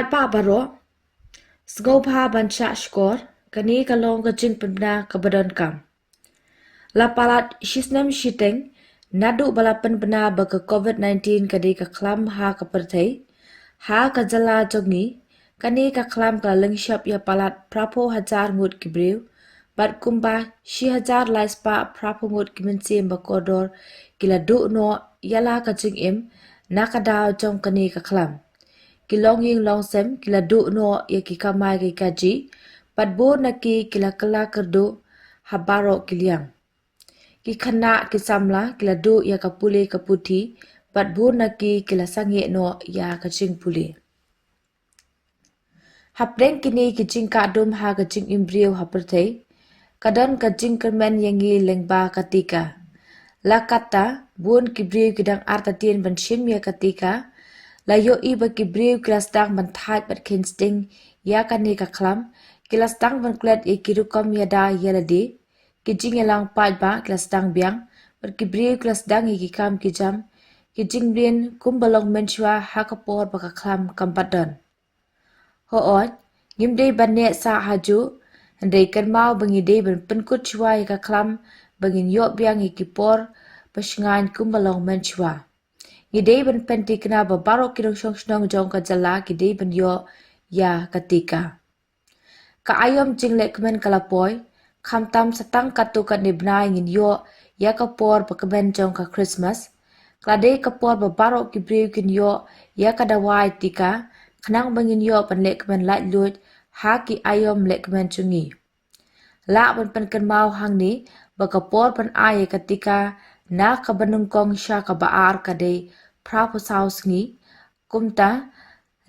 pa baro sgopha bancha skor kani kalong ka Jing Pynbna ka Donkam. La palat shisnam shiteng nadu bala Pynbna ba ka COVID-19 kadi ka klam ha ka perthai ha ka jala jongi kani ka klam ka lengshap ya palat prapo hajar ngut kibriu bat kumba 6,000 laispa prapo ngut kimensim ba kodor kila du no yala ka Jing nakadaw jong kani ka klam. Kilong ying long sem kila du no ya ki kamai ki kaji pat bo na ki kila kala kerdo habaro kiliang ki khana ki samla kila du ya kapule kaputi pat bo na ki kila sange no ya ka Jing puli hapreng kini ki Jing ka dum ha ka Jing imbrio haperthei kadon ka Jing kermen yangi lengba katika la kata bun ki brio kidang artatien ban shim ya katika layo iba ki brio kilastang ban thai bat kinsting ya kani ka klam kilastang ban klet e kirukom ya da yeladi ki Jing elang pai ba kilastang biang bat ki brio kilastang e ki kam ki jam ki Jing blin kumbalong menchua hakapor ba ka klam kampadon ho oj ngimde ban ne sa haju ndai kan mau bangi de ban penkut chua ya ka klam bangin yo biang e ki por pasngan kumbalong menchua Gidei ban penti kena babaro kirong shong jong ka jala gidei ban yo ya katika. Ka ayom Jing lekmen kalapoy, kamtam satang katu kat nibnai ngin yo ya kapor pakaben jong ka Christmas. Kladei kapor babaro kibriu kin yo ya kadawai tika, kanang bangin yo pan lekmen light lut ha ki ayom lekmen chungi. La ban pan mau hang ni bakapor pan ay katika na kabanungkong siya kabaar kadei praposaus ngi kumta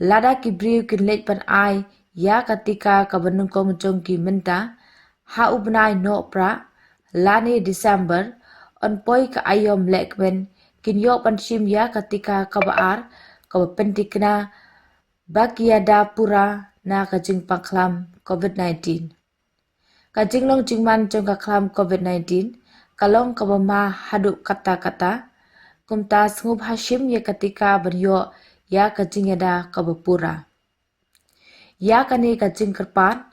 lada kibriu kinlet pan ay ya katika kabanungkong jongki menta ha ubnai no pra lani December on poi ka ayom lekmen kinyo pan shim ya katika kabaar kabapentikna bakiada pura na ka Jing pangklam COVID-19 ka Jing long jingman jong ka klam COVID-19 kalong kabama haduk kata-kata kumta sngub hashim ya katika banyo ya ka Jing yada kabapura ya kani ka Jing kerpat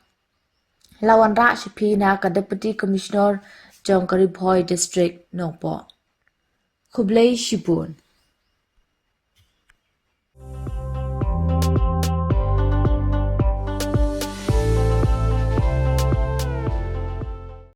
lawan ra shipi na ka Deputy Commissioner jong Karibhoy District Nongpo Kublai Shibun